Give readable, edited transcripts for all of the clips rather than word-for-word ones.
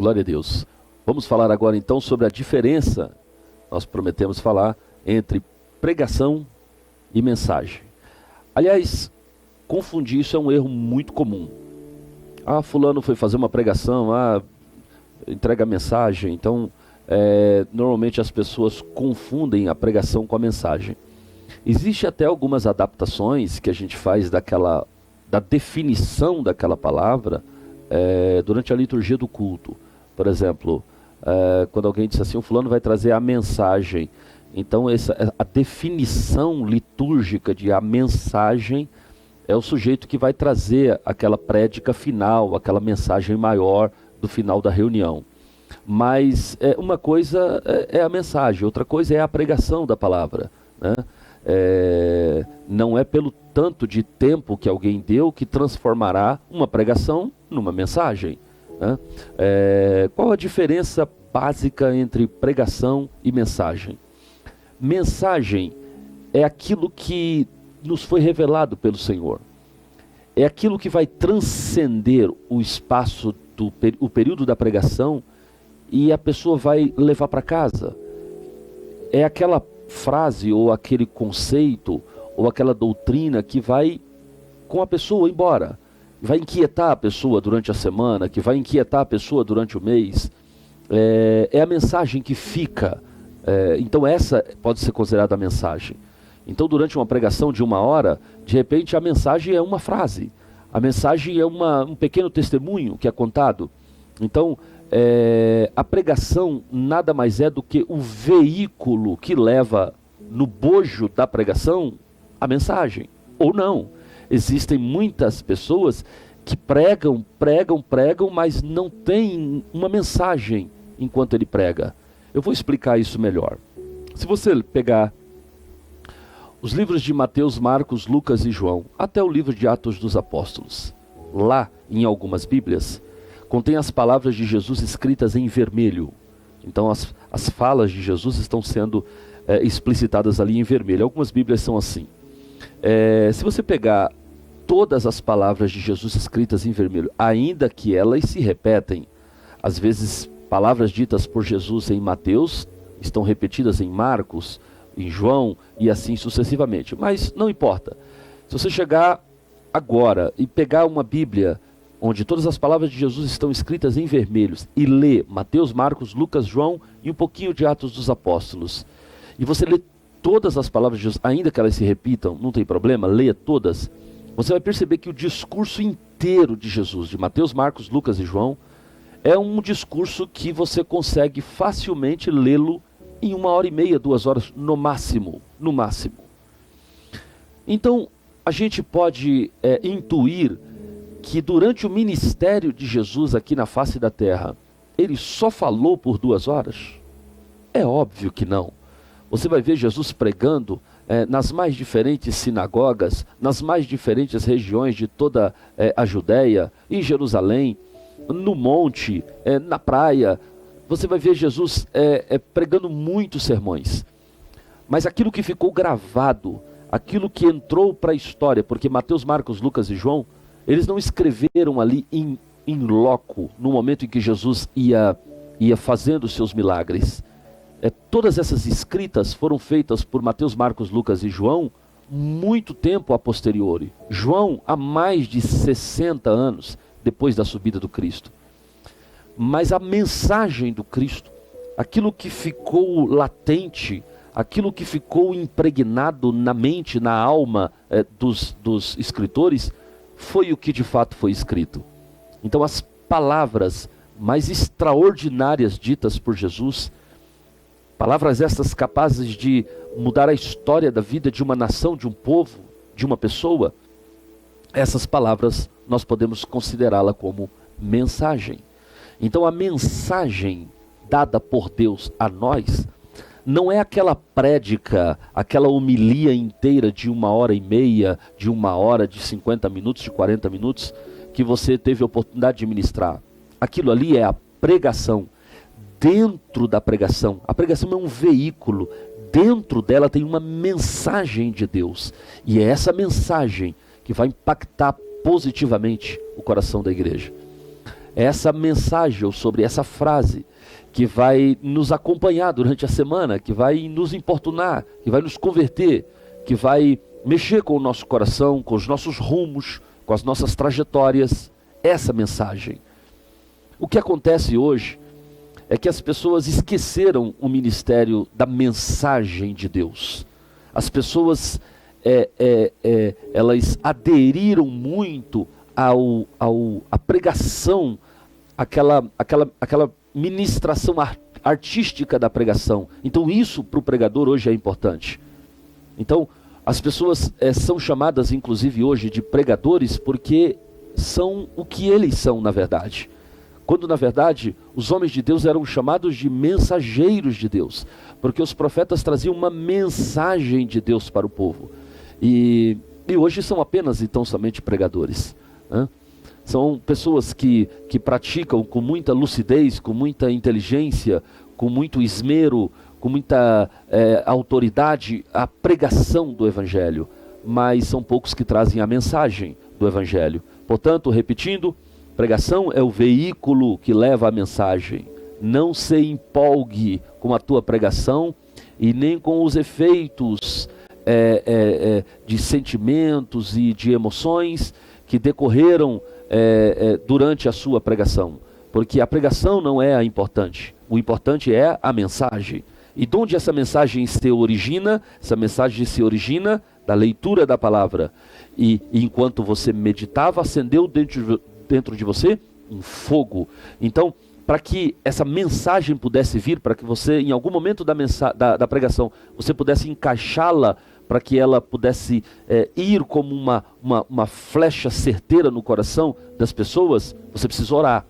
Glória a Deus. Vamos falar agora então sobre a diferença, nós prometemos falar, entre pregação e mensagem. Aliás, confundir isso é um erro muito comum. Fulano foi fazer uma pregação, entrega a mensagem. Então, normalmente as pessoas confundem a pregação com a mensagem. Existe até algumas adaptações que a gente faz da definição daquela palavra durante a liturgia do culto. Por exemplo, quando alguém diz assim, o fulano vai trazer a mensagem. Então a definição litúrgica de a mensagem é o sujeito que vai trazer aquela prédica final, aquela mensagem maior do final da reunião. Mas uma coisa é a mensagem, outra coisa é a pregação da palavra, né? Não é pelo tanto de tempo que alguém deu que transformará uma pregação numa mensagem, né? Qual a diferença básica entre pregação e mensagem? Mensagem é aquilo que nos foi revelado pelo Senhor. É aquilo que vai transcender o espaço, o período da pregação, e a pessoa vai levar para casa. É aquela frase, ou aquele conceito, ou aquela doutrina que vai com a pessoa embora. Vai inquietar a pessoa durante a semana, que vai inquietar a pessoa durante o mês. É a mensagem que fica. Então essa pode ser considerada a mensagem. Então durante uma pregação de 1 hora, de repente a mensagem é uma frase. A mensagem é um pequeno testemunho que é contado. Então a pregação nada mais é do que o veículo que leva no bojo da pregação a mensagem. Ou não. Existem muitas pessoas que pregam, mas não têm uma mensagem enquanto ele prega. Eu vou explicar isso melhor. Se você pegar os livros de Mateus, Marcos, Lucas e João, até o livro de Atos dos Apóstolos, lá em algumas Bíblias, contém as palavras de Jesus escritas em vermelho. Então as falas de Jesus estão sendo explicitadas ali em vermelho. Algumas Bíblias são assim. Se você pegar todas as palavras de Jesus escritas em vermelho, ainda que elas se repetem, às vezes palavras ditas por Jesus em Mateus estão repetidas em Marcos, em João e assim sucessivamente. Mas não importa. Se você chegar agora e pegar uma Bíblia onde todas as palavras de Jesus estão escritas em vermelhos e ler Mateus, Marcos, Lucas, João e um pouquinho de Atos dos Apóstolos, e você lê todas as palavras de Jesus, ainda que elas se repitam, não tem problema, leia todas, você vai perceber que o discurso inteiro de Jesus, de Mateus, Marcos, Lucas e João, é um discurso que você consegue facilmente lê-lo em 1 hora e meia, 2 horas, no máximo. Então, a gente pode intuir que durante o ministério de Jesus aqui na face da terra, ele só falou por 2 horas? É óbvio que não. Você vai ver Jesus pregando nas mais diferentes sinagogas, nas mais diferentes regiões de toda a Judéia, em Jerusalém, no monte, na praia. Você vai ver Jesus pregando muitos sermões. Mas aquilo que ficou gravado, aquilo que entrou para a história, porque Mateus, Marcos, Lucas e João, eles não escreveram ali em loco, no momento em que Jesus ia fazendo os seus milagres. Todas essas escritas foram feitas por Mateus, Marcos, Lucas e João muito tempo a posteriori. João há mais de 60 anos depois da subida do Cristo. Mas a mensagem do Cristo, aquilo que ficou latente, aquilo que ficou impregnado na mente, na alma dos escritores, foi o que de fato foi escrito. Então as palavras mais extraordinárias ditas por Jesus, palavras estas capazes de mudar a história da vida de uma nação, de um povo, de uma pessoa, essas palavras nós podemos considerá-la como mensagem. Então a mensagem dada por Deus a nós não é aquela prédica, aquela homilia inteira de 1 hora e meia, de 1 hora, de 50 minutos, de 40 minutos, que você teve a oportunidade de ministrar. Aquilo ali é a pregação. Dentro da pregação, a pregação é um veículo, dentro dela tem uma mensagem de Deus, e é essa mensagem que vai impactar positivamente o coração da igreja. é essa mensagem ou sobre essa frase que vai nos acompanhar durante a semana, que vai nos importunar, que vai nos converter, que vai mexer com o nosso coração, com os nossos rumos, com as nossas trajetórias. Essa mensagem. O que acontece hoje é que as pessoas esqueceram o ministério da mensagem de Deus. As pessoas elas aderiram muito à pregação, aquela ministração artística da pregação. Então isso para o pregador hoje é importante. Então as pessoas são chamadas inclusive hoje de pregadores porque são o que eles são na verdade. Quando na verdade os homens de Deus eram chamados de mensageiros de Deus, porque os profetas traziam uma mensagem de Deus para o povo. E hoje são apenas então somente pregadores, né? São pessoas que praticam com muita lucidez, com muita inteligência, com muito esmero, com muita autoridade a pregação do Evangelho, mas são poucos que trazem a mensagem do Evangelho. Portanto, repetindo, pregação é o veículo que leva a mensagem. Não se empolgue com a tua pregação e nem com os efeitos de sentimentos e de emoções que decorreram durante a sua pregação, porque a pregação não é a importante. O importante é a mensagem. E de onde essa mensagem se origina? Essa mensagem se origina da leitura da palavra. E enquanto você meditava, acendeu dentro de você um fogo. Então, para que essa mensagem pudesse vir, para que você, em algum momento da pregação, você pudesse encaixá-la, para que ela pudesse ir como uma flecha certeira no coração das pessoas, você precisa orar.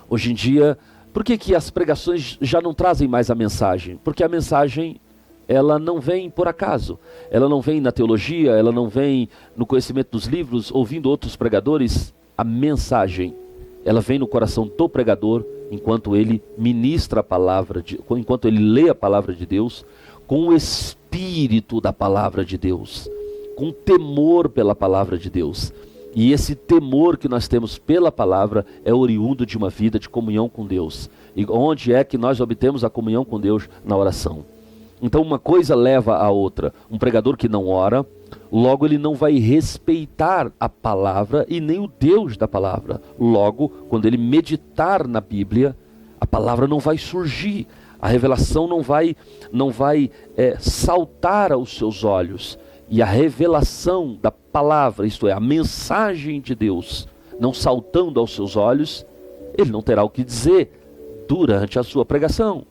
Hoje em dia, por que as pregações já não trazem mais a mensagem? Porque a mensagem, ela não vem por acaso. Ela não vem na teologia, ela não vem no conhecimento dos livros, ouvindo outros pregadores. A mensagem, ela vem no coração do pregador, enquanto ele ministra a palavra, enquanto ele lê a palavra de Deus, com o espírito da palavra de Deus, com temor pela palavra de Deus. E esse temor que nós temos pela palavra é oriundo de uma vida de comunhão com Deus. E onde é que nós obtemos a comunhão com Deus? Na oração. Então uma coisa leva a outra. Um pregador que não ora, logo ele não vai respeitar a palavra e nem o Deus da palavra. Logo, quando ele meditar na Bíblia, a palavra não vai surgir. A revelação não vai saltar aos seus olhos. E a revelação da palavra, isto é, a mensagem de Deus, não saltando aos seus olhos, ele não terá o que dizer durante a sua pregação.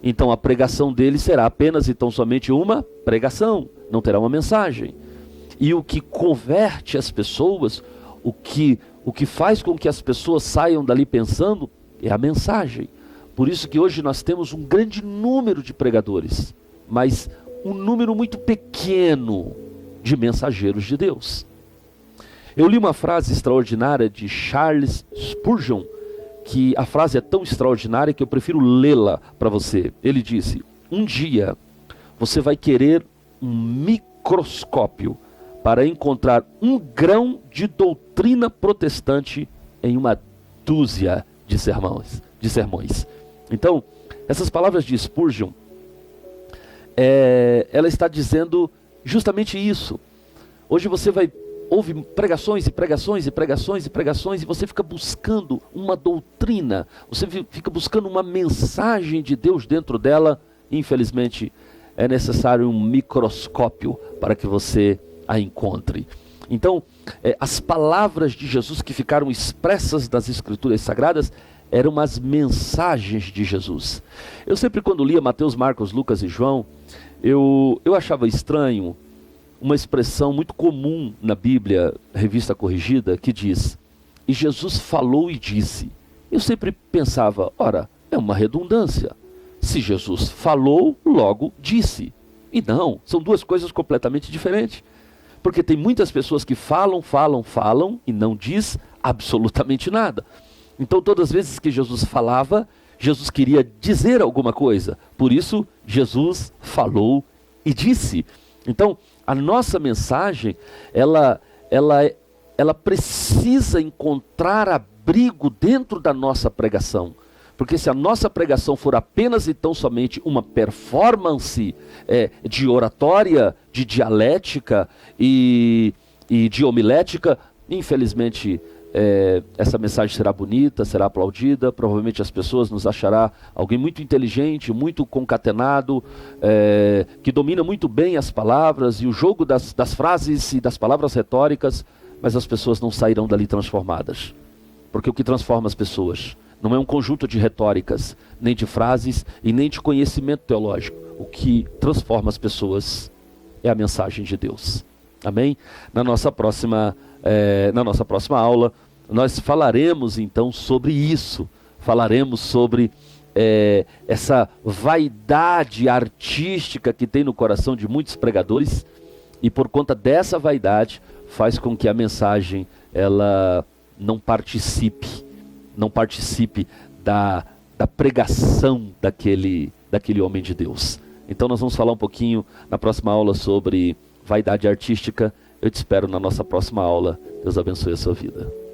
Então a pregação dele será apenas e tão somente uma pregação, não terá uma mensagem. E o que converte as pessoas, o que faz com que as pessoas saiam dali pensando, é a mensagem. Por isso que hoje nós temos um grande número de pregadores, mas um número muito pequeno de mensageiros de Deus. Eu li uma frase extraordinária de Charles Spurgeon, que a frase é tão extraordinária que eu prefiro lê-la para você. Ele disse: um dia você vai querer um microscópio para encontrar um grão de doutrina protestante em uma dúzia de sermões. Então, essas palavras de Spurgeon, ela está dizendo justamente isso. Hoje você ouve pregações e pregações e pregações e pregações, e você fica buscando uma doutrina, você fica buscando uma mensagem de Deus dentro dela. Infelizmente, é necessário um microscópio para que você a encontre. Então, as palavras de Jesus que ficaram expressas nas Escrituras Sagradas eram as mensagens de Jesus. Eu sempre, quando lia Mateus, Marcos, Lucas e João, eu achava estranho uma expressão muito comum na Bíblia, Revista Corrigida, que diz: e Jesus falou e disse. Eu sempre pensava, ora, é uma redundância. Se Jesus falou, logo disse. E não, são duas coisas completamente diferentes. Porque tem muitas pessoas que falam e não diz absolutamente nada. Então todas as vezes que Jesus falava, Jesus queria dizer alguma coisa. Por isso, Jesus falou e disse. Então, a nossa mensagem, ela precisa encontrar a abrigo dentro da nossa pregação. Porque se a nossa pregação for apenas e tão somente uma performance de oratória, de dialética e de homilética, infelizmente essa mensagem será bonita, será aplaudida, provavelmente as pessoas nos achará alguém muito inteligente, muito concatenado, que domina muito bem as palavras e o jogo das frases e das palavras retóricas, mas as pessoas não sairão dali transformadas. Porque o que transforma as pessoas não é um conjunto de retóricas, nem de frases e nem de conhecimento teológico. O que transforma as pessoas é a mensagem de Deus. Amém? Na nossa próxima aula, nós falaremos então sobre isso. Falaremos sobre essa vaidade artística que tem no coração de muitos pregadores, e por conta dessa vaidade faz com que a mensagem ela não participe da pregação daquele homem de Deus. Então nós vamos falar um pouquinho na próxima aula sobre vaidade artística. Eu te espero na nossa próxima aula. Deus abençoe a sua vida.